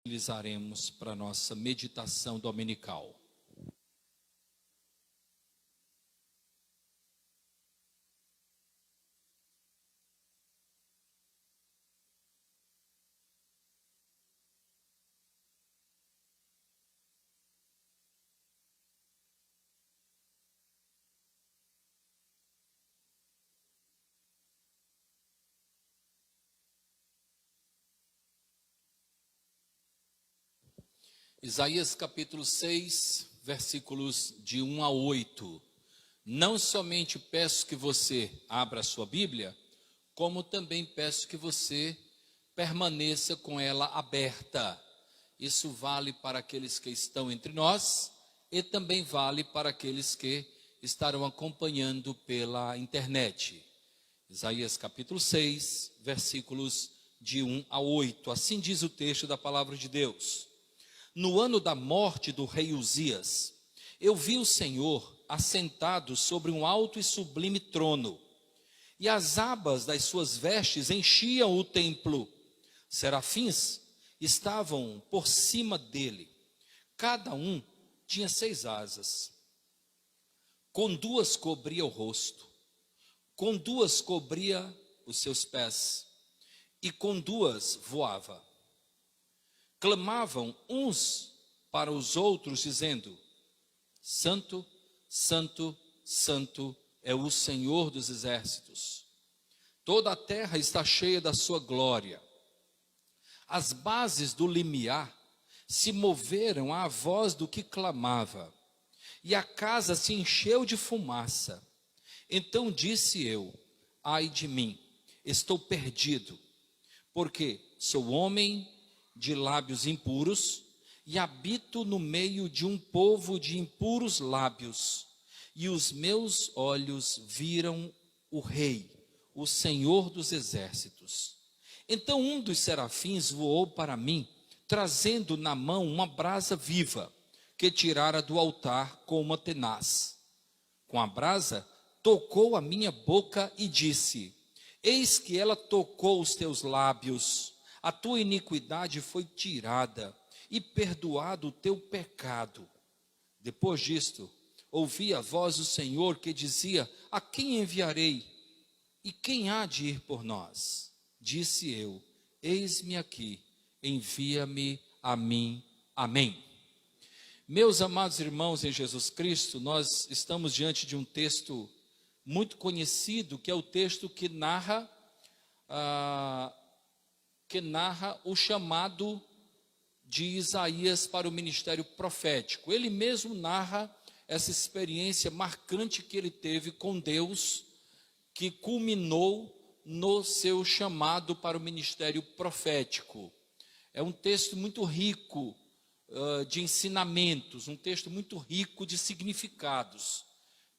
utilizaremos para nossa meditação dominical. Isaías capítulo 6, versículos de 1 a 8. Não somente peço que você abra a sua Bíblia, como também peço que você permaneça com ela aberta. Isso vale para aqueles que estão entre nós e também vale para aqueles que estarão acompanhando pela internet. Isaías capítulo 6, versículos de 1 a 8. Assim diz o texto da palavra de Deus. No ano da morte do rei Uzias, eu vi o Senhor assentado sobre um alto e sublime trono, e as abas das suas vestes enchiam o templo. Serafins estavam por cima dele, cada um tinha 6 asas. Com 2 cobria o rosto, com 2 cobria os seus pés, e com 2 voava. Clamavam uns para os outros, dizendo: Santo, Santo, Santo é o Senhor dos exércitos. Toda a terra está cheia da sua glória. As bases do limiar se moveram à voz do que clamava, e a casa se encheu de fumaça. Então disse eu: ai de mim, estou perdido, porque sou homem de lábios impuros, e habito no meio de um povo de impuros lábios, e os meus olhos viram o Rei, o Senhor dos exércitos. Então um dos serafins voou para mim, trazendo na mão uma brasa viva, que tirara do altar com uma tenaz. Com a brasa, tocou a minha boca e disse: eis que ela tocou os teus lábios. A tua iniquidade foi tirada e perdoado o teu pecado. Depois disto, ouvi a voz do Senhor que dizia: a quem enviarei? E quem há de ir por nós? Disse eu: eis-me aqui, envia-me a mim. Amém. Meus amados irmãos em Jesus Cristo, nós estamos diante de um texto muito conhecido, que é o texto que narra o chamado de Isaías para o ministério profético. Ele mesmo narra essa experiência marcante que ele teve com Deus, que culminou no seu chamado para o ministério profético. É um texto muito rico de ensinamentos, um texto muito rico de significados.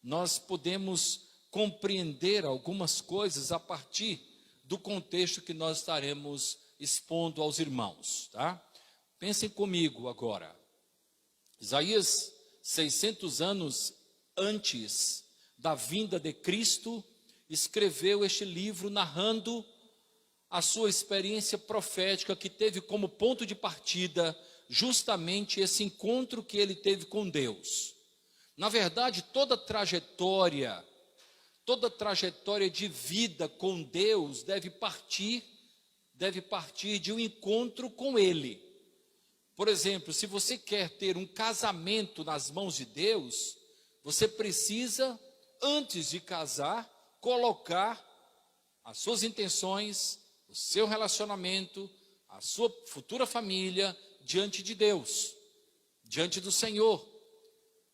Nós podemos compreender algumas coisas a partir do contexto que nós estaremos expondo aos irmãos, tá? Pensem comigo agora. Isaías, 600 anos antes da vinda de Cristo, escreveu este livro narrando a sua experiência profética, que teve como ponto de partida justamente esse encontro que ele teve com Deus. Na verdade, toda trajetória de vida com Deus deve partir de um encontro com Ele. Por exemplo, se você quer ter um casamento nas mãos de Deus, você precisa, antes de casar, colocar as suas intenções, o seu relacionamento, a sua futura família diante de Deus, diante do Senhor.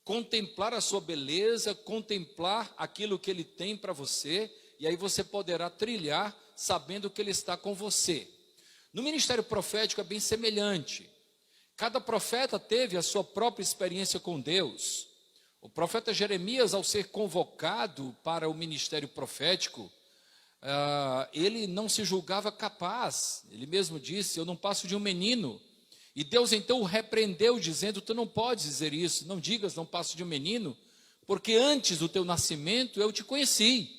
Contemplar a sua beleza, contemplar aquilo que Ele tem para você, e aí você poderá trilhar sabendo que Ele está com você. No ministério profético é bem semelhante. Cada profeta teve a sua própria experiência com Deus. O profeta Jeremias, ao ser convocado para o ministério profético, ele não se julgava capaz. Ele mesmo disse: eu não passo de um menino. E Deus então o repreendeu, dizendo: tu não podes dizer isso, não digas não passo de um menino, porque antes do teu nascimento eu te conheci,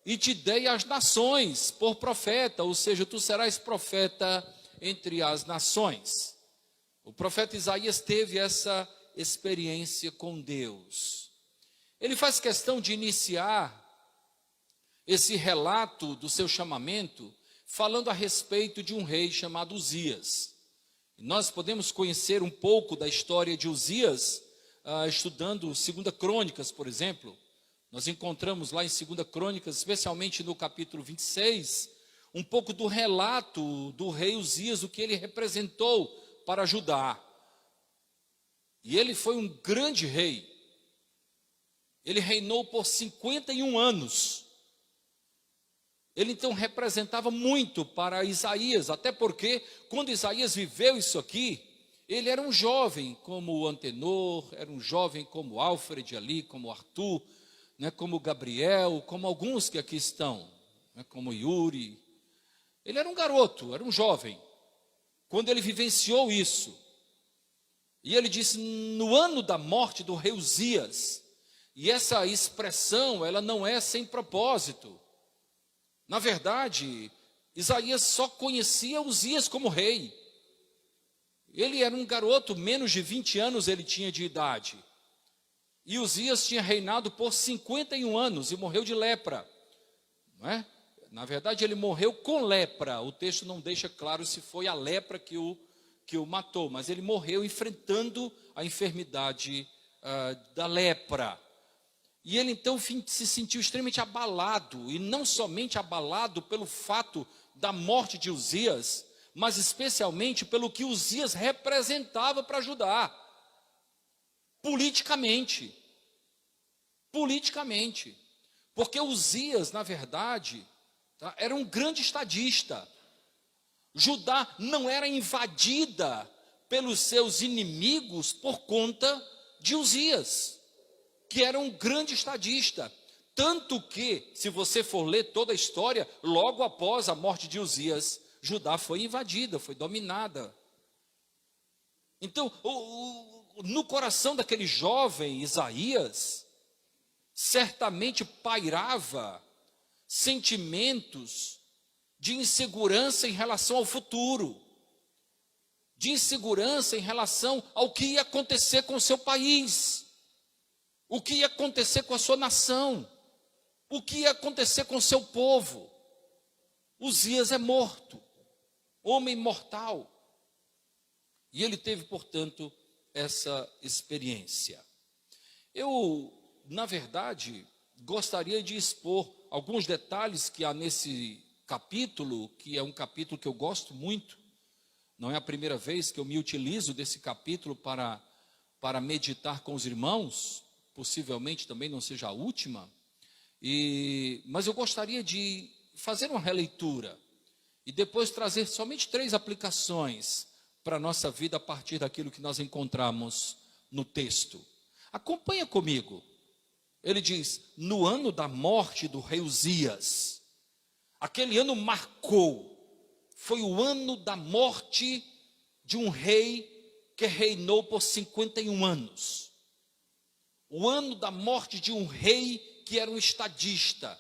e te dei às nações por profeta, ou seja, tu serás profeta entre as nações. O profeta Isaías teve essa experiência com Deus. Ele faz questão de iniciar esse relato do seu chamamento falando a respeito de um rei chamado Uzias. Nós podemos conhecer um pouco da história de Uzias estudando 2 Crônicas, por exemplo. Nós encontramos lá em 2 Crônicas, especialmente no capítulo 26, um pouco do relato do rei Uzias, o que ele representou para Judá. E ele foi um grande rei. Ele reinou por 51 anos. Ele então representava muito para Isaías, até porque quando Isaías viveu isso aqui, ele era um jovem como Antenor, era um jovem como Alfred ali, como Arthur, né, como Gabriel, como alguns que aqui estão, né, como Yuri. Ele era um garoto, era um jovem, quando ele vivenciou isso. E ele disse, no ano da morte do rei Uzias, e essa expressão, ela não é sem propósito. Na verdade, Isaías só conhecia Uzias como rei. Ele era um garoto, menos de 20 anos ele tinha de idade. E Uzias tinha reinado por 51 anos e morreu de lepra. Não é? Na verdade, ele morreu com lepra. O texto não deixa claro se foi a lepra que o matou, mas ele morreu enfrentando a enfermidade da lepra. E ele então se sentiu extremamente abalado, e não somente abalado pelo fato da morte de Uzias, mas especialmente pelo que Uzias representava para Judá, politicamente. Politicamente. Porque Uzias, na verdade, era um grande estadista. Judá não era invadida pelos seus inimigos por conta de Uzias, que era um grande estadista. Tanto que, se você for ler toda a história, logo após a morte de Uzias, Judá foi invadida, foi dominada. Então, no coração daquele jovem Isaías, certamente pairava sentimentos de insegurança em relação ao futuro, de insegurança em relação ao que ia acontecer com o seu país, o que ia acontecer com a sua nação, o que ia acontecer com o seu povo. Uzias é morto, homem mortal. E ele teve, portanto, essa experiência. Eu, na verdade, gostaria de expor alguns detalhes que há nesse capítulo, que é um capítulo que eu gosto muito. Não é a primeira vez que eu me utilizo desse capítulo para meditar com os irmãos, possivelmente também não seja a última, mas eu gostaria de fazer uma releitura e depois trazer somente 3 aplicações para a nossa vida a partir daquilo que nós encontramos no texto. Acompanha comigo. Ele diz, no ano da morte do rei Uzias, aquele ano marcou, foi o ano da morte de um rei que reinou por 51 anos. O ano da morte de um rei que era um estadista,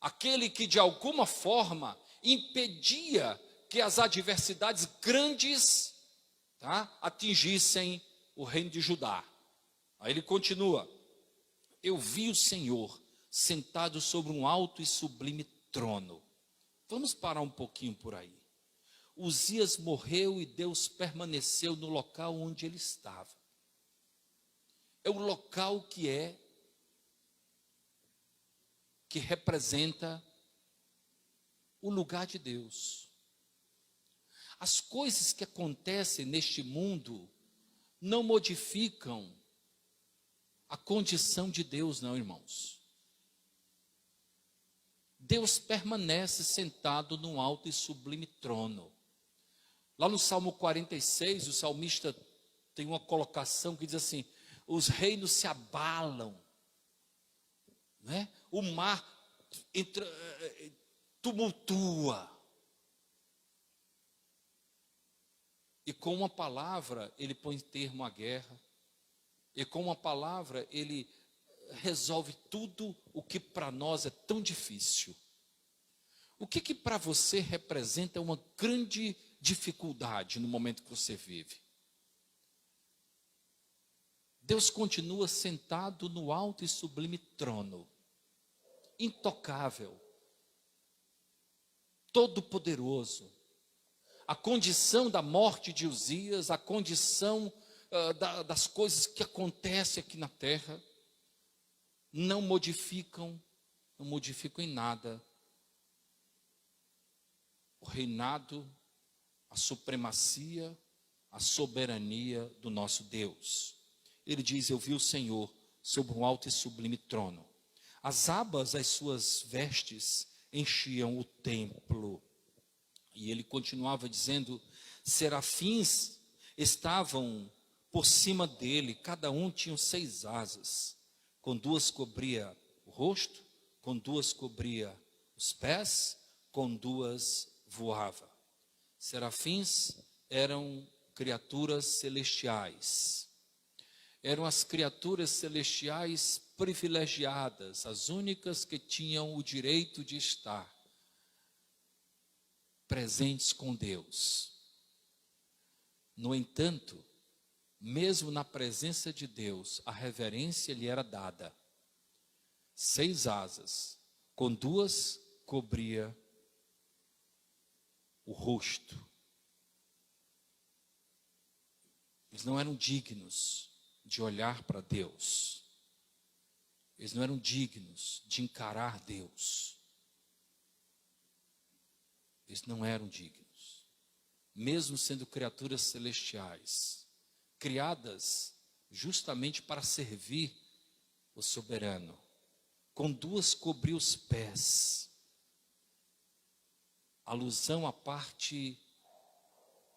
aquele que de alguma forma impedia que as adversidades grandes atingissem o reino de Judá. Aí ele continua, eu vi o Senhor sentado sobre um alto e sublime trono. Vamos parar um pouquinho por aí. Uzias morreu e Deus permaneceu no local onde ele estava. É o local que representa o lugar de Deus. As coisas que acontecem neste mundo não modificam a condição de Deus, não, irmãos. Deus permanece sentado num alto e sublime trono. Lá no Salmo 46, o salmista tem uma colocação que diz assim, os reinos se abalam, né? O mar tumultua. E com uma palavra ele põe termo à guerra. E com uma palavra ele resolve tudo o que para nós é tão difícil. O que para você representa uma grande dificuldade no momento que você vive. Deus continua sentado no alto e sublime trono, intocável, todo-poderoso. A condição da morte de Uzias, a condição das coisas que acontecem aqui na terra, não modificam em nada o reinado, a supremacia, a soberania do nosso Deus. Ele diz: eu vi o Senhor sobre um alto e sublime trono. As abas das suas vestes enchiam o templo. E ele continuava dizendo: serafins estavam por cima dele, cada um tinha 6 asas. Com 2 cobria o rosto, com 2 cobria os pés, com 2 voava. Serafins eram criaturas celestiais. Eram as criaturas celestiais privilegiadas, as únicas que tinham o direito de estar presentes com Deus. No entanto, mesmo na presença de Deus, a reverência lhe era dada. 6 asas, com 2 cobria o rosto. Eles não eram dignos de olhar para Deus. Eles não eram dignos de encarar Deus. Eles não eram dignos. Mesmo sendo criaturas celestiais, criadas justamente para servir o soberano. Com 2 cobriu os pés. Alusão à parte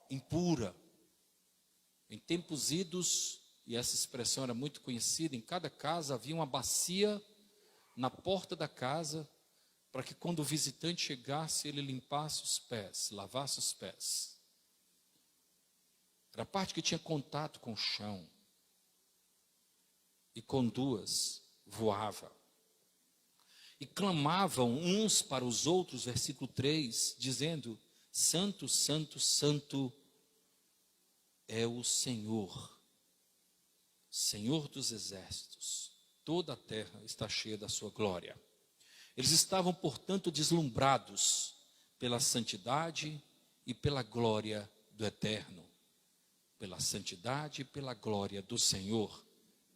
impura. Em tempos idos, e essa expressão era muito conhecida, em cada casa havia uma bacia na porta da casa, para que quando o visitante chegasse, ele limpasse os pés, lavasse os pés. Era a parte que tinha contato com o chão. E com 2 voava. E clamavam uns para os outros, versículo 3, dizendo: Santo, Santo, Santo é o Senhor, Senhor dos exércitos. Toda a terra está cheia da sua glória. Eles estavam, portanto, deslumbrados pela santidade e pela glória do Eterno. Pela santidade e pela glória do Senhor.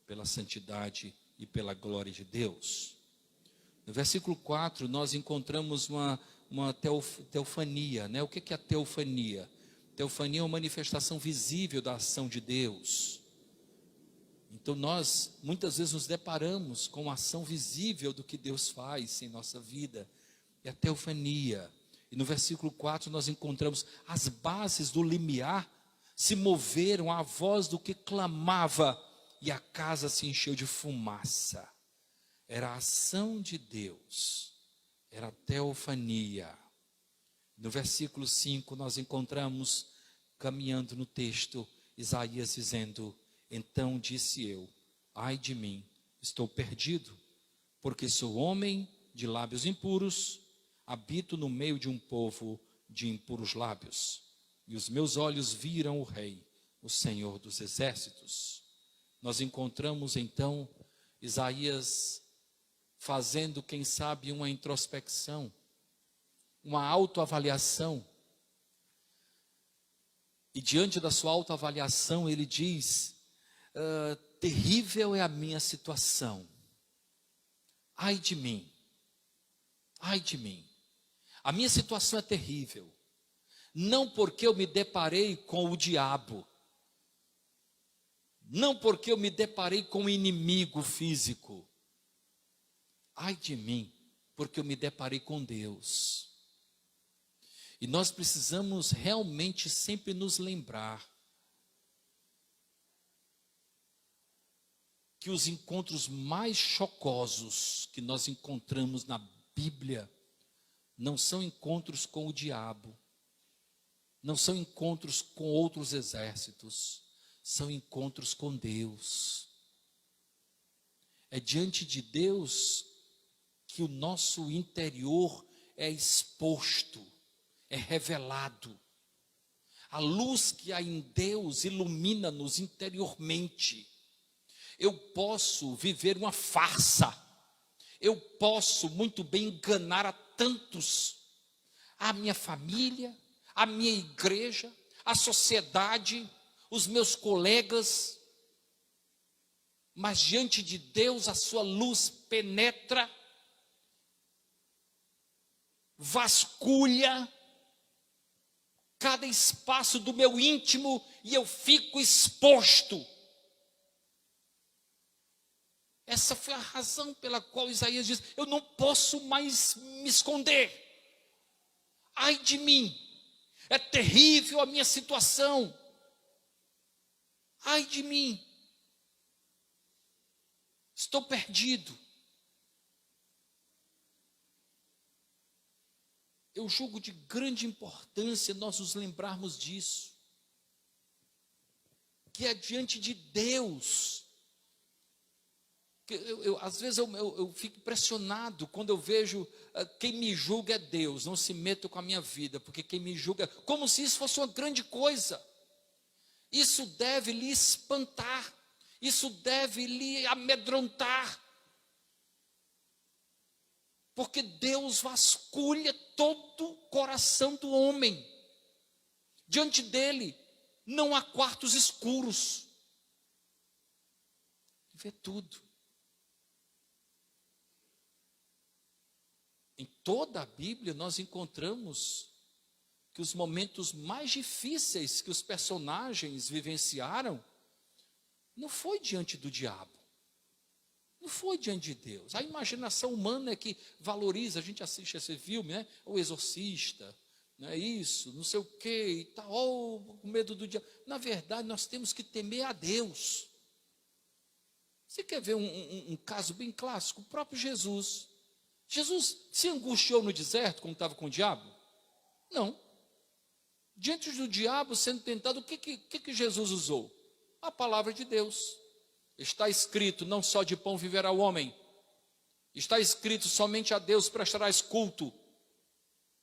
Pela santidade e pela glória de Deus. No versículo 4, nós encontramos uma teofania, né? O que é a teofania? Teofania é uma manifestação visível da ação de Deus. Então nós muitas vezes nos deparamos com a ação visível do que Deus faz em nossa vida. É a teofania. E no versículo 4 nós encontramos: as bases do limiar se moveram à voz do que clamava, e a casa se encheu de fumaça. Era a ação de Deus, era a teofania. No versículo 5 nós encontramos, caminhando no texto, Isaías dizendo: então disse eu, ai de mim, estou perdido, porque sou homem de lábios impuros, habito no meio de um povo de impuros lábios, e os meus olhos viram o Rei, o Senhor dos exércitos. Nós encontramos então Isaías fazendo, quem sabe, uma introspecção, uma autoavaliação. E diante da sua autoavaliação ele diz: terrível é a minha situação. Ai de mim. Ai de mim. A minha situação é terrível. Não porque eu me deparei com o diabo. Não porque eu me deparei com um inimigo físico. Ai de mim, porque eu me deparei com Deus. E nós precisamos realmente sempre nos lembrar que os encontros mais chocosos que nós encontramos na Bíblia não são encontros com o diabo, não são encontros com outros exércitos, são encontros com Deus. É diante de Deus que o nosso interior é exposto, é revelado. A luz que há em Deus ilumina-nos interiormente. Eu posso viver uma farsa. Eu posso muito bem enganar a tantos. A minha família, a minha igreja, a sociedade, os meus colegas. Mas diante de Deus a sua luz penetra, vasculha cada espaço do meu íntimo e eu fico exposto. Essa foi a razão pela qual Isaías diz: eu não posso mais me esconder. Ai de mim, é terrível a minha situação. Ai de mim, estou perdido. Eu julgo de grande importância nós nos lembrarmos disso. Que é diante de Deus. Às vezes eu fico impressionado quando eu vejo quem me julga é Deus, não se meta com a minha vida, porque quem me julga, como se isso fosse uma grande coisa. Isso deve lhe espantar, isso deve lhe amedrontar, porque Deus vasculha todo o coração do homem. Diante dele não há quartos escuros, vê tudo. Em toda a Bíblia nós encontramos que os momentos mais difíceis que os personagens vivenciaram não foi diante do diabo, não foi diante de Deus. A imaginação humana é que valoriza. A gente assiste esse filme, né? O Exorcista, não é isso, não sei o quê e tal, com medo do diabo. Na verdade nós temos que temer a Deus. Você quer ver um caso bem clássico? O próprio Jesus. Jesus se angustiou no deserto como estava com o diabo? Não. Diante do diabo sendo tentado, o que Jesus usou? A palavra de Deus. Está escrito: não só de pão viverá o homem. Está escrito: somente a Deus prestarás culto.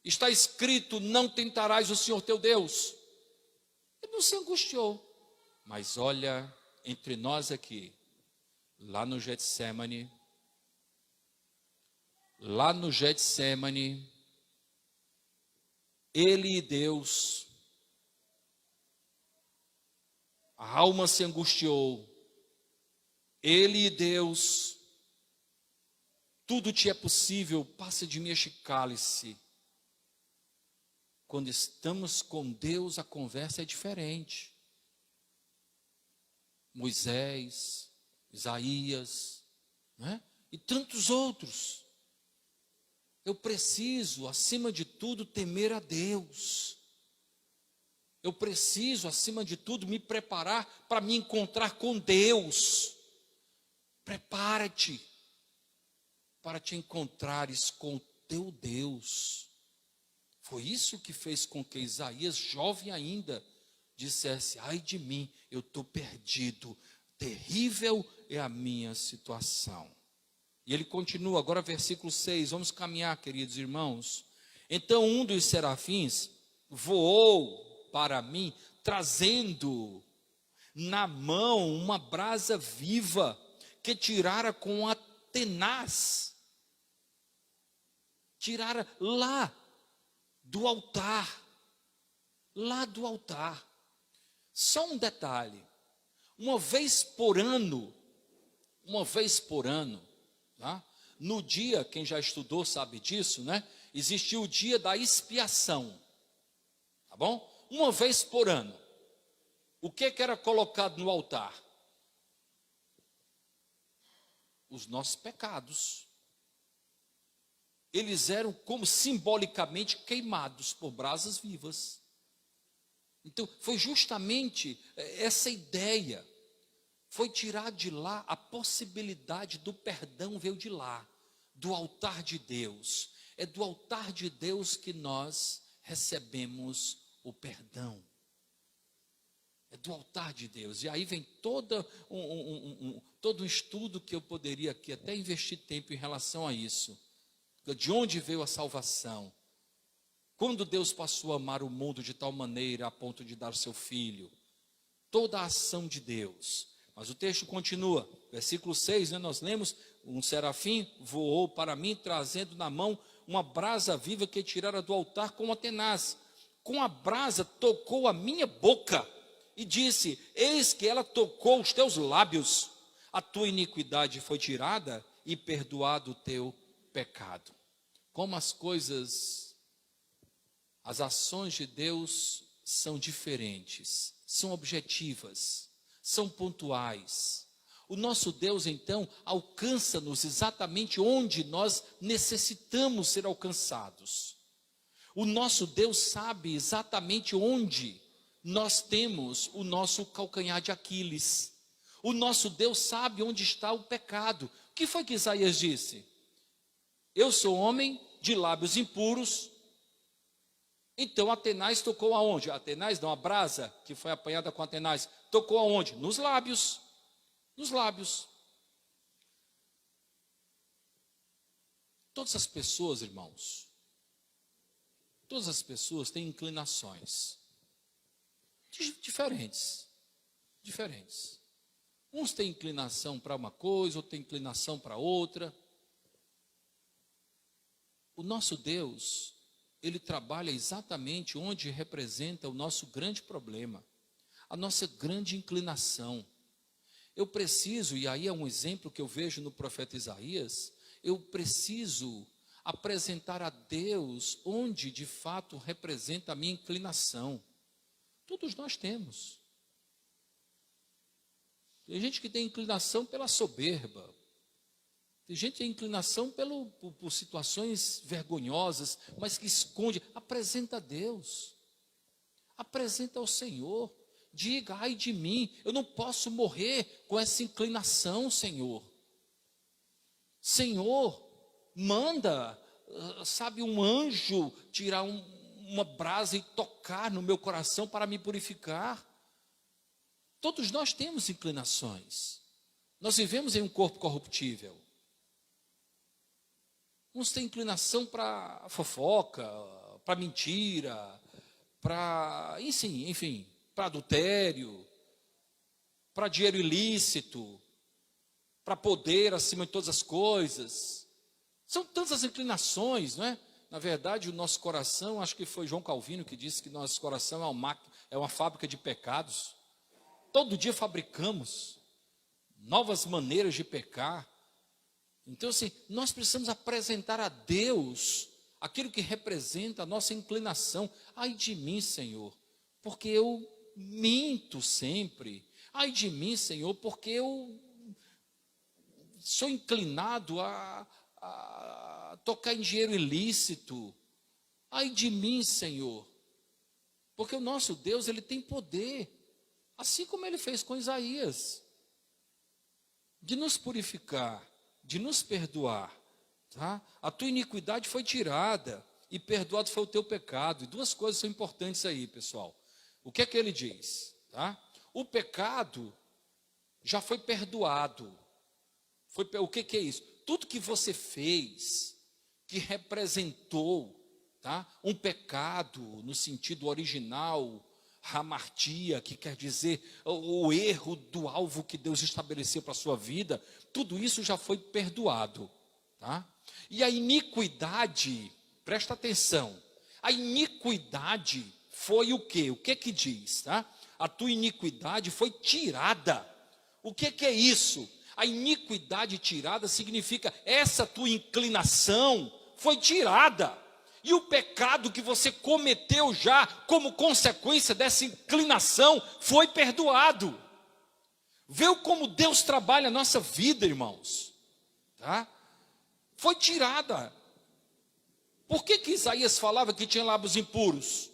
Está escrito: não tentarás o Senhor teu Deus. Ele não se angustiou. Mas olha, entre nós aqui, lá no Getsemane, ele e Deus, a alma se angustiou, ele e Deus, tudo te é possível, passa de mim este cálice. Quando estamos com Deus, a conversa é diferente. Moisés, Isaías, né? E tantos outros. Eu preciso, acima de tudo, temer a Deus. Eu preciso, acima de tudo, me preparar para me encontrar com Deus. Prepara-te para te encontrares com o teu Deus. Foi isso que fez com que Isaías, jovem ainda, dissesse: ai de mim, eu estou perdido, terrível é a minha situação. E ele continua, agora versículo 6, vamos caminhar, queridos irmãos. Então um dos serafins voou para mim, trazendo na mão uma brasa viva, que tirara com a tenaz, tirara lá do altar, Só um detalhe: uma vez por ano, tá? No dia, quem já estudou sabe disso, né? Existiu o dia da expiação, tá bom? Uma vez por ano. O que era colocado no altar? Os nossos pecados. Eles eram como simbolicamente queimados por brasas vivas. Então, foi justamente essa ideia. Foi tirar de lá a possibilidade do perdão, veio de lá, do altar de Deus. É do altar de Deus que nós recebemos o perdão. É do altar de Deus. E aí vem todo um estudo que eu poderia aqui até investir tempo em relação a isso. De onde veio a salvação? Quando Deus passou a amar o mundo de tal maneira a ponto de dar seu filho, toda a ação de Deus. Mas o texto continua, versículo 6, né, nós lemos, um serafim voou para mim, trazendo na mão uma brasa viva que tirara do altar com uma tenaz. Com a brasa tocou a minha boca e disse, eis que ela tocou os teus lábios, a tua iniquidade foi tirada e perdoado o teu pecado. Como as coisas, as ações de Deus são diferentes, são objetivas, são pontuais. O nosso Deus, então, alcança-nos exatamente onde nós necessitamos ser alcançados. O nosso Deus sabe exatamente onde nós temos o nosso calcanhar de Aquiles. O nosso Deus sabe onde está o pecado. O que foi que Isaías disse? Eu sou homem de lábios impuros. Então a tenaz tocou aonde? A tenaz não, a brasa que foi apanhada com a tenaz, tocou aonde? Nos lábios. Nos lábios. Todas as pessoas, irmãos, todas as pessoas têm inclinações diferentes. Uns têm inclinação para uma coisa, outros têm inclinação para outra. O nosso Deus, Ele trabalha exatamente onde representa o nosso grande problema, a nossa grande inclinação. Eu preciso, e aí é um exemplo que eu vejo no profeta Isaías, eu preciso apresentar a Deus onde de fato representa a minha inclinação. Todos nós temos. Tem gente que tem inclinação pela soberba. Tem gente que tem inclinação por situações vergonhosas, mas que esconde. Apresenta a Deus. Apresenta ao Senhor. Diga, ai de mim, eu não posso morrer com essa inclinação, Senhor. Senhor, manda, sabe, um anjo tirar uma brasa e tocar no meu coração para me purificar. Todos nós temos inclinações. Nós vivemos em um corpo corruptível. Uns têm inclinação para fofoca, para mentira, para, enfim, para adultério, para dinheiro ilícito, para poder acima de todas as coisas. São tantas inclinações, não é? Na verdade, o nosso coração, acho que foi João Calvino que disse que nosso coração é uma fábrica de pecados. Todo dia fabricamos novas maneiras de pecar. Então, assim, nós precisamos apresentar a Deus aquilo que representa a nossa inclinação. Ai de mim, Senhor, porque eu minto sempre. Ai de mim, Senhor, porque eu sou inclinado a tocar em dinheiro ilícito. Ai de mim, Senhor, porque o nosso Deus, Ele tem poder, assim como Ele fez com Isaías, de nos purificar, de nos perdoar, tá? A tua iniquidade foi tirada e perdoado foi o teu pecado. E duas coisas são importantes aí, pessoal. O que é que ele diz? Tá? O pecado já foi perdoado. O que é isso? Tudo que você fez, que representou, tá? Um pecado no sentido original, hamartia, que quer dizer o erro do alvo que Deus estabeleceu para a sua vida, tudo isso já foi perdoado, tá? E a iniquidade, presta atenção, a iniquidade foi o quê? O que diz, tá? A tua iniquidade foi tirada. O que é isso? A iniquidade tirada significa essa tua inclinação foi tirada. E o pecado que você cometeu já como consequência dessa inclinação foi perdoado. Vê como Deus trabalha a nossa vida, irmãos. Tá? Foi tirada. Por que Isaías falava que tinha lábios impuros?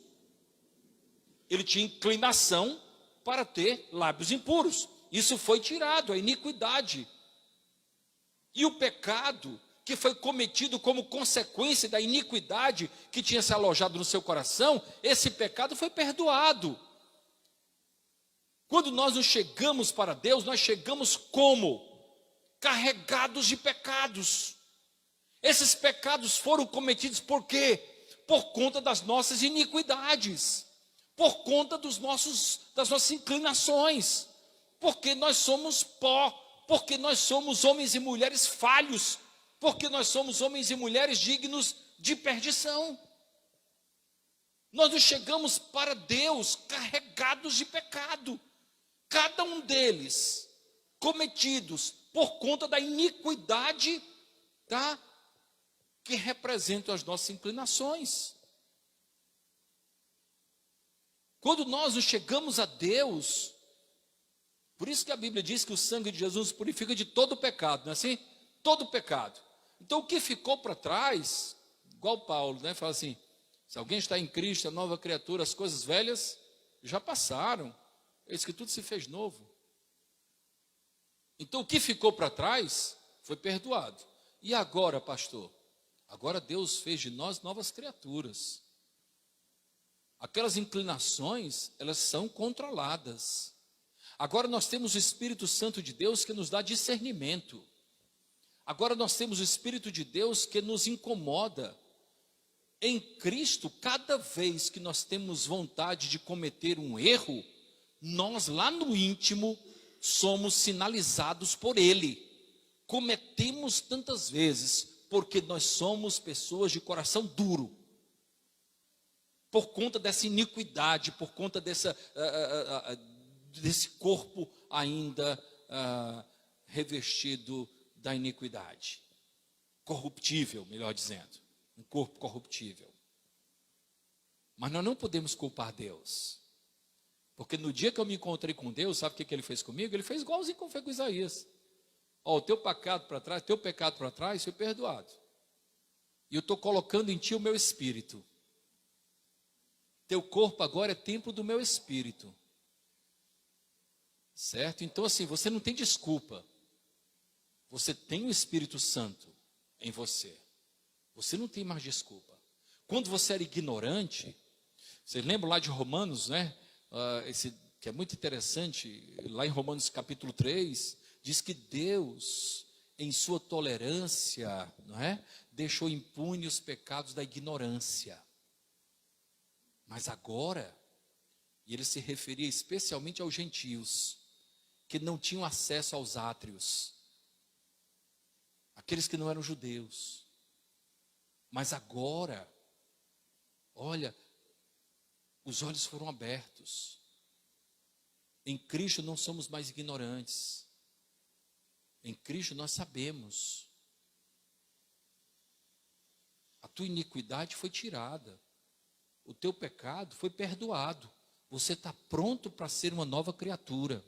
Ele tinha inclinação para ter lábios impuros. Isso foi tirado, a iniquidade. E o pecado que foi cometido como consequência da iniquidade que tinha se alojado no seu coração, esse pecado foi perdoado. Quando nós nos chegamos para Deus, nós chegamos como? Carregados de pecados. Esses pecados foram cometidos por quê? por conta das nossas iniquidades, por conta das nossas inclinações, porque nós somos pó, porque nós somos homens e mulheres falhos, porque nós somos homens e mulheres dignos de perdição. Nós não chegamos para Deus carregados de pecado, cada um deles cometidos por conta da iniquidade, tá? Que representam as nossas inclinações. Quando nós não chegamos a Deus, por isso que a Bíblia diz que o sangue de Jesus nos purifica de todo pecado, não é assim? Todo pecado. Então o que ficou para trás, igual Paulo, né, fala assim, se alguém está em Cristo, é nova criatura, as coisas velhas já passaram, eis que tudo se fez novo. Então o que ficou para trás foi perdoado. E agora, pastor? Agora Deus fez de nós novas criaturas. Aquelas inclinações, elas são controladas. Agora nós temos o Espírito Santo de Deus que nos dá discernimento. Agora nós temos o Espírito de Deus que nos incomoda. Em Cristo, cada vez que nós temos vontade de cometer um erro, nós lá no íntimo somos sinalizados por Ele. Cometemos tantas vezes porque nós somos pessoas de coração duro. Por conta dessa iniquidade, por conta desse corpo ainda revestido da iniquidade. Corruptível, melhor dizendo. Um corpo corruptível. Mas nós não podemos culpar Deus. Porque no dia que eu me encontrei com Deus, sabe o que ele fez comigo? Ele fez igualzinho como foi com Isaías. Ó, o teu pecado para trás foi perdoado. E eu estou colocando em ti o meu espírito. Teu corpo agora é templo do meu espírito. Certo? Então assim, você não tem desculpa. Você tem o Espírito Santo em você. Você não tem mais desculpa. Quando você era ignorante, vocês lembram lá de Romanos, né? Esse que é muito interessante, lá em Romanos capítulo 3, diz que Deus, em sua tolerância, não é? Deixou impune os pecados da ignorância. Mas agora, e ele se referia especialmente aos gentios, que não tinham acesso aos átrios, aqueles que não eram judeus. Mas agora, olha, os olhos foram abertos. Em Cristo não somos mais ignorantes. Em Cristo nós sabemos. A tua iniquidade foi tirada. O teu pecado foi perdoado. Você está pronto para ser uma nova criatura.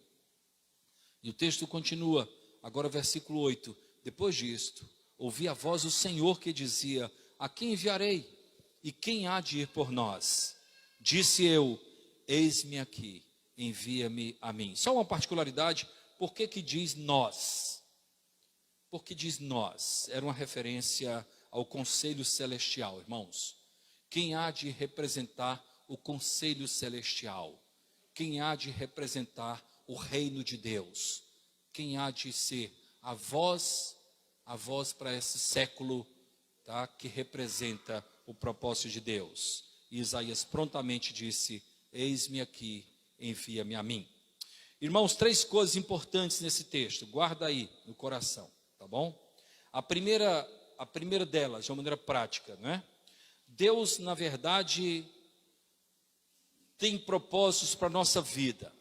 E o texto continua, agora versículo 8. Depois disto, ouvi a voz do Senhor que dizia, a quem enviarei? E quem há de ir por nós? Disse eu, eis-me aqui, envia-me a mim. Só uma particularidade, por que diz nós? Porque diz nós, era uma referência ao conselho celestial, irmãos. Quem há de representar o conselho celestial? Quem há de representar o reino de Deus? Quem há de ser a voz para esse século, tá, que representa o propósito de Deus? E Isaías prontamente disse, eis-me aqui, envia-me a mim. Irmãos, 3 coisas importantes nesse texto, guarda aí no coração, tá bom? A primeira delas, de uma maneira prática, não é? Deus, na verdade, tem propósitos para a nossa vida.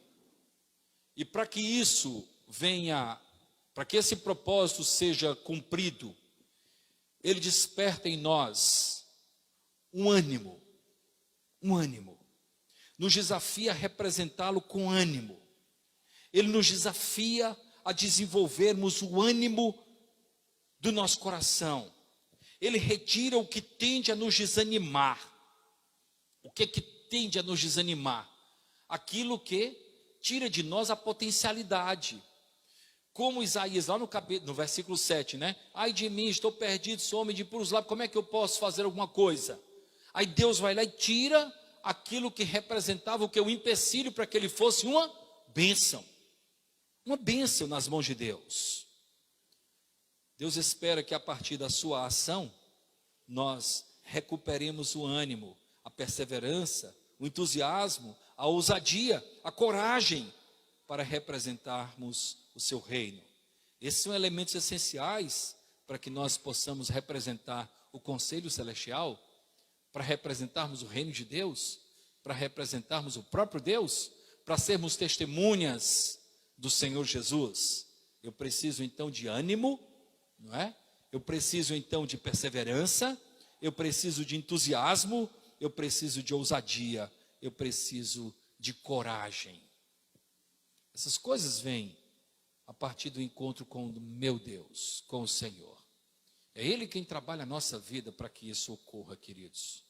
E para que isso venha, para que esse propósito seja cumprido, Ele desperta em nós um ânimo, nos desafia a representá-lo com ânimo. Ele nos desafia a desenvolvermos o ânimo do nosso coração. Ele retira o que tende a nos desanimar. O que tende a nos desanimar? Aquilo que tira de nós a potencialidade. Como Isaías, lá no versículo 7, né? Ai de mim, estou perdido, sou homem de puros lábios, como é que eu posso fazer alguma coisa? Aí Deus vai lá e tira aquilo que representava o que? O empecilho para que ele fosse uma bênção. Uma bênção nas mãos de Deus. Deus espera que a partir da sua ação, nós recuperemos o ânimo, a perseverança, o entusiasmo, a ousadia, a coragem para representarmos o seu reino. Esses são elementos essenciais para que nós possamos representar o conselho celestial, para representarmos o reino de Deus, para representarmos o próprio Deus, para sermos testemunhas do Senhor Jesus. Eu preciso então de ânimo, não é? Eu preciso então de perseverança, eu preciso de entusiasmo, eu preciso de ousadia, eu preciso de coragem. Essas coisas vêm a partir do encontro com o meu Deus, com o Senhor. É Ele quem trabalha a nossa vida para que isso ocorra, queridos.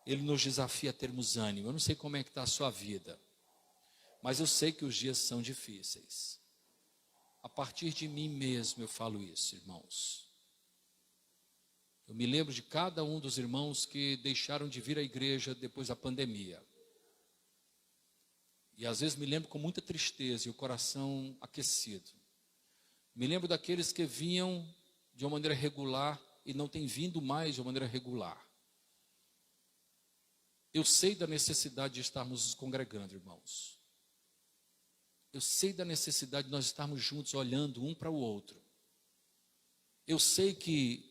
Ele nos desafia a termos ânimo. Eu não sei como é que está a sua vida, mas eu sei que os dias são difíceis. A partir de mim mesmo eu falo isso, irmãos. Eu me lembro de cada um dos irmãos que deixaram de vir à igreja depois da pandemia. E às vezes me lembro com muita tristeza e o coração aquecido. Me lembro daqueles que vinham de uma maneira regular e não têm vindo mais de uma maneira regular. Eu sei da necessidade de estarmos nos congregando, irmãos. Eu sei da necessidade de nós estarmos juntos, olhando um para o outro. Eu sei que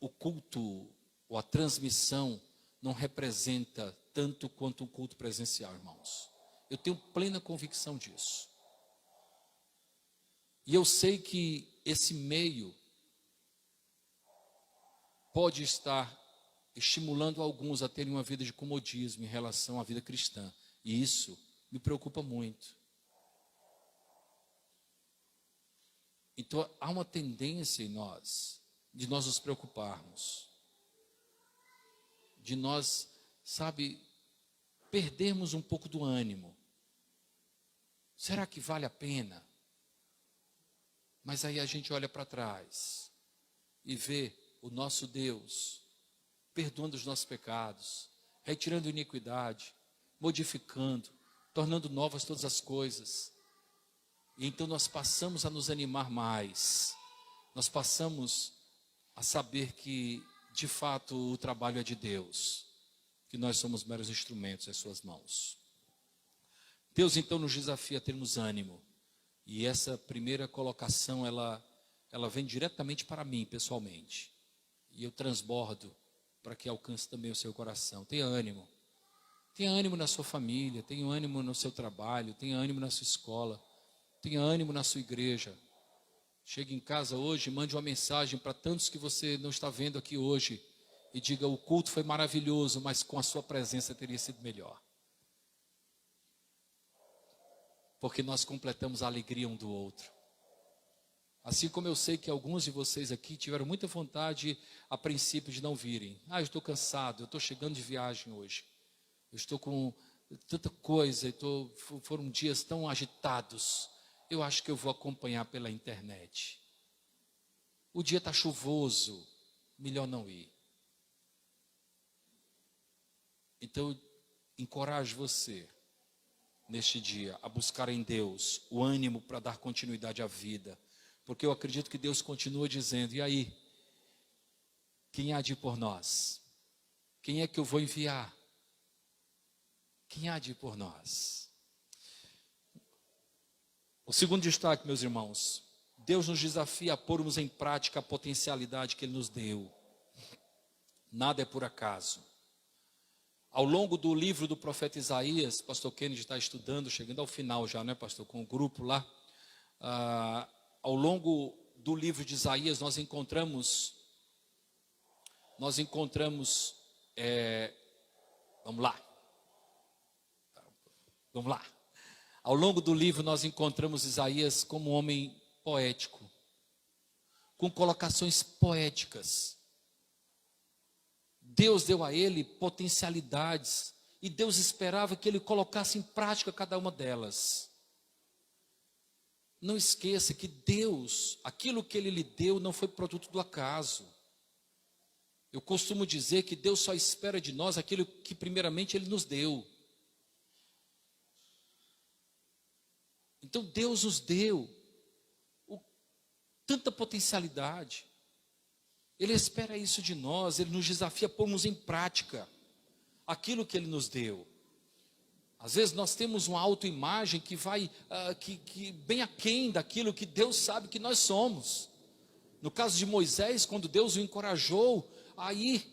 o culto ou a transmissão não representa tanto quanto um culto presencial, irmãos. Eu tenho plena convicção disso. E eu sei que esse meio pode estar estimulando alguns a terem uma vida de comodismo em relação à vida cristã. E isso me preocupa muito. Então, há uma tendência em nós, de nós nos preocuparmos, de nós, perdermos um pouco do ânimo. Será que vale a pena? Mas aí a gente olha para trás e vê o nosso Deus perdoando os nossos pecados, retirando a iniquidade, modificando, tornando novas todas as coisas. E então nós passamos a nos animar mais. Nós passamos a saber que, de fato, o trabalho é de Deus, que nós somos meros instrumentos em suas mãos. Deus então nos desafia a termos ânimo. E essa primeira colocação, ela vem diretamente para mim, pessoalmente. E eu transbordo para que alcance também o seu coração. Tenha ânimo. Tenha ânimo na sua família, tenha ânimo no seu trabalho, tenha ânimo na sua escola, tenha ânimo na sua igreja. Chegue em casa hoje, mande uma mensagem para tantos que você não está vendo aqui hoje e diga: o culto foi maravilhoso, mas com a sua presença teria sido melhor. Porque nós completamos a alegria um do outro. Assim como eu sei que alguns de vocês aqui tiveram muita vontade a princípio de não virem. Eu estou cansado, eu estou chegando de viagem hoje. Eu estou com tanta coisa, foram dias tão agitados. Eu acho que eu vou acompanhar pela internet. O dia está chuvoso, melhor não ir. Então, encorajo você, neste dia, a buscar em Deus o ânimo para dar continuidade à vida. Porque eu acredito que Deus continua dizendo: e aí? Quem há de ir por nós? Quem é que eu vou enviar? Quem há de ir por nós? O segundo destaque, meus irmãos: Deus nos desafia a pormos em prática a potencialidade que Ele nos deu. Nada é por acaso. Ao longo do livro do profeta Isaías, pastor Kennedy está estudando, chegando ao final já, né, pastor, com o grupo lá. Ao longo do livro de Isaías, nós encontramos, vamos lá. Ao longo do livro nós encontramos Isaías como um homem poético, com colocações poéticas. Deus deu a ele potencialidades e Deus esperava que ele colocasse em prática cada uma delas. Não esqueça que Deus, aquilo que Ele lhe deu não foi produto do acaso. Eu costumo dizer que Deus só espera de nós aquilo que primeiramente Ele nos deu. Então Deus nos deu tanta potencialidade. Ele espera isso de nós, Ele nos desafia a pormos em prática aquilo que Ele nos deu. Às vezes nós temos uma autoimagem que vai bem aquém daquilo que Deus sabe que nós somos. No caso de Moisés, quando Deus o encorajou a ir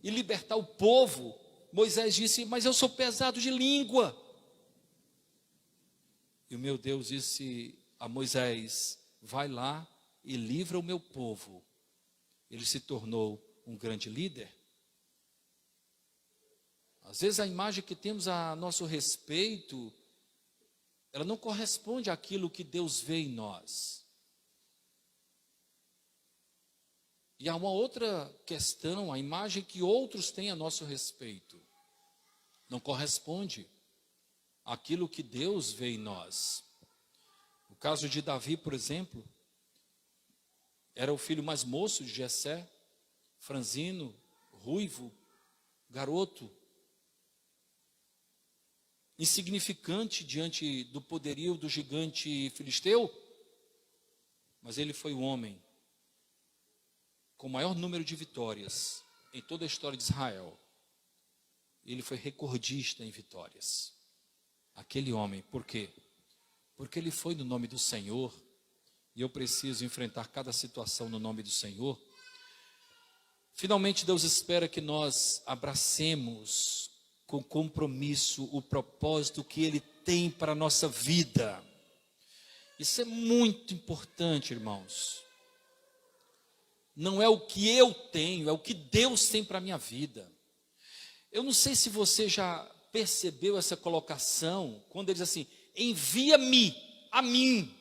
e libertar o povo, Moisés disse: mas eu sou pesado de língua. E o meu Deus disse a Moisés: vai lá e livra o meu povo. Ele se tornou um grande líder. Às vezes a imagem que temos a nosso respeito, ela não corresponde àquilo que Deus vê em nós. E há uma outra questão, a imagem que outros têm a nosso respeito, não corresponde àquilo que Deus vê em nós. No caso de Davi, por exemplo, era o filho mais moço de Jessé, franzino, ruivo, garoto, insignificante diante do poderio do gigante filisteu, mas ele foi o homem com o maior número de vitórias em toda a história de Israel. Ele foi recordista em vitórias. Aquele homem, por quê? Porque ele foi no nome do Senhor, e eu preciso enfrentar cada situação no nome do Senhor. Finalmente, Deus espera que nós abracemos com compromisso o propósito que Ele tem para a nossa vida. Isso é muito importante, irmãos. Não é o que eu tenho, é o que Deus tem para a minha vida. Eu não sei se você já percebeu essa colocação, quando ele diz assim: envia-me a mim.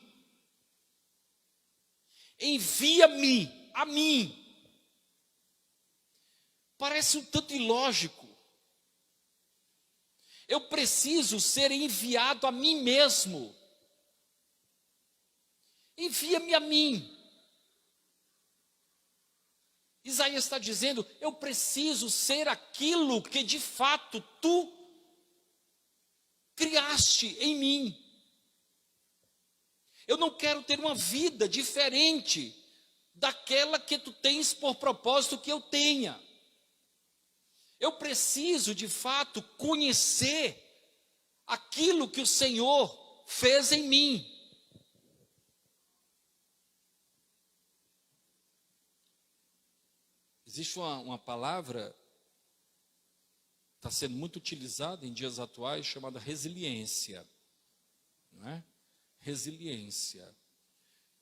Envia-me a mim. Parece um tanto ilógico. Eu preciso ser enviado a mim mesmo. Envia-me a mim. Isaías está dizendo: eu preciso ser aquilo que de fato tu criaste em mim. Eu não quero ter uma vida diferente daquela que tu tens por propósito que eu tenha. Eu preciso, de fato, conhecer aquilo que o Senhor fez em mim. Existe uma palavra, está sendo muito utilizada em dias atuais, chamada resiliência. Não é? Resiliência.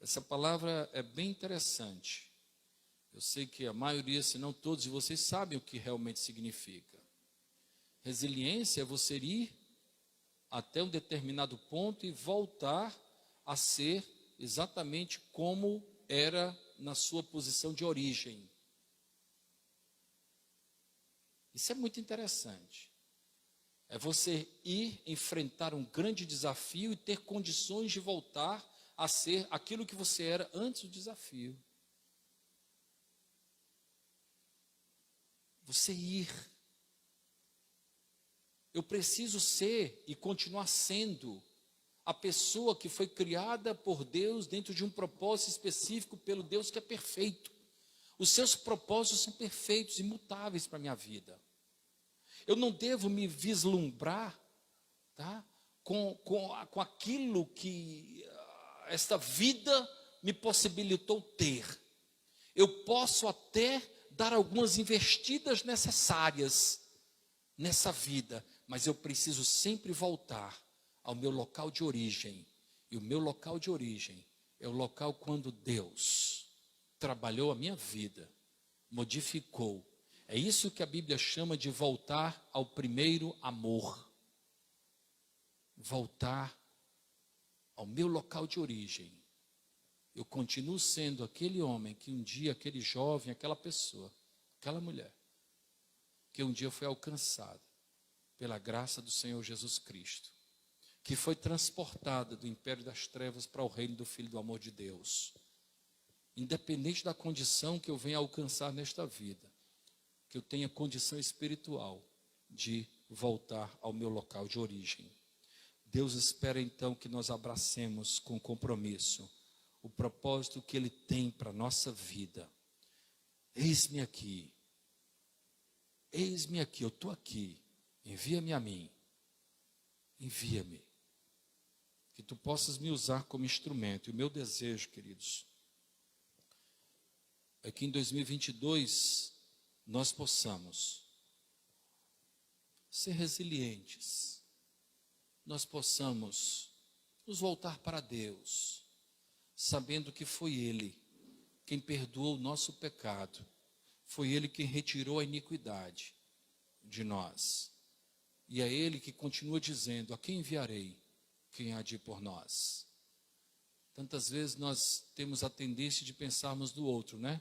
Essa palavra é bem interessante. Eu sei que a maioria, se não todos de vocês, sabem o que realmente significa. Resiliência é você ir até um determinado ponto e voltar a ser exatamente como era na sua posição de origem. Isso é muito interessante. É você ir enfrentar um grande desafio e ter condições de voltar a ser aquilo que você era antes do desafio. Você ir. Eu preciso ser e continuar sendo a pessoa que foi criada por Deus dentro de um propósito específico pelo Deus que é perfeito. Os seus propósitos são perfeitos, imutáveis para a minha vida. Eu não devo me vislumbrar, tá, com aquilo que esta vida me possibilitou ter. Eu posso até dar algumas investidas necessárias nessa vida, mas eu preciso sempre voltar ao meu local de origem. E o meu local de origem é o local quando Deus trabalhou a minha vida, modificou. É isso que a Bíblia chama de voltar ao primeiro amor. Voltar ao meu local de origem. Eu continuo sendo aquele homem que um dia, aquele jovem, aquela pessoa, aquela mulher, que um dia foi alcançada pela graça do Senhor Jesus Cristo, que foi transportada do império das trevas para o reino do Filho do amor de Deus. Independente da condição que eu venha alcançar nesta vida, que eu tenha condição espiritual de voltar ao meu local de origem. Deus espera então que nós abracemos com compromisso o propósito que Ele tem para a nossa vida. Eis-me aqui, eu estou aqui, envia-me a mim, envia-me, que tu possas me usar como instrumento. E o meu desejo, queridos, é que em 2022 nós possamos ser resilientes, nós possamos nos voltar para Deus, sabendo que foi Ele quem perdoou o nosso pecado, foi Ele quem retirou a iniquidade de nós, e é Ele que continua dizendo: a quem enviarei? Quem há de ir por nós? Tantas vezes nós temos a tendência de pensarmos do outro, né?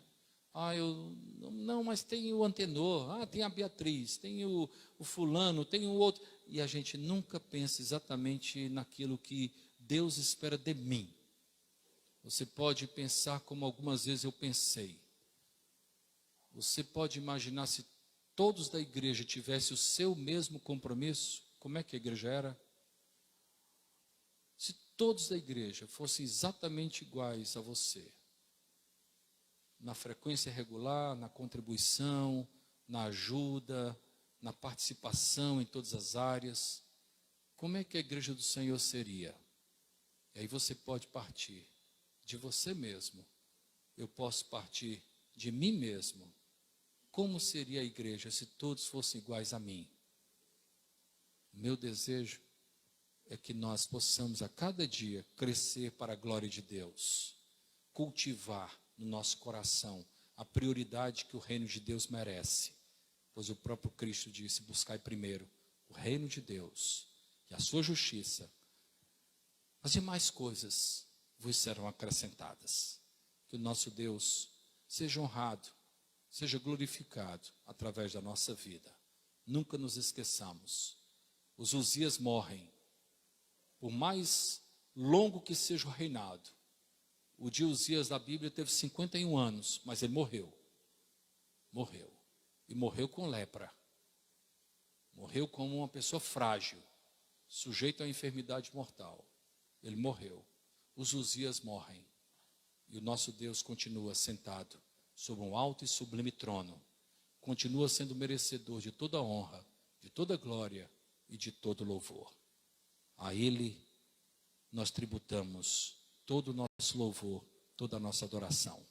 Mas tem o Antenor, tem a Beatriz, tem o fulano, tem o outro. E a gente nunca pensa exatamente naquilo que Deus espera de mim. Você pode pensar como algumas vezes eu pensei. Você pode imaginar se todos da igreja tivessem o seu mesmo compromisso, como é que a igreja era? Se todos da igreja fossem exatamente iguais a você, na frequência regular, na contribuição, na ajuda, na participação em todas as áreas, como é que a igreja do Senhor seria? E aí você pode partir de você mesmo, eu posso partir de mim mesmo. Como seria a igreja se todos fossem iguais a mim? O meu desejo é que nós possamos a cada dia crescer para a glória de Deus, cultivar no nosso coração a prioridade que o reino de Deus merece, pois o próprio Cristo disse: buscai primeiro o reino de Deus e a sua justiça, as demais coisas vos serão acrescentadas. Que o nosso Deus seja honrado, seja glorificado através da nossa vida. Nunca nos esqueçamos, os Uzias morrem, por mais longo que seja o reinado. O de Uzias da Bíblia teve 51 anos, mas ele morreu. E morreu com lepra. Morreu como uma pessoa frágil, sujeito à enfermidade mortal. Ele morreu. Os Uzias morrem. E o nosso Deus continua sentado sobre um alto e sublime trono. Continua sendo merecedor de toda honra, de toda glória e de todo louvor. A Ele nós tributamos todo o nosso louvor, toda a nossa adoração.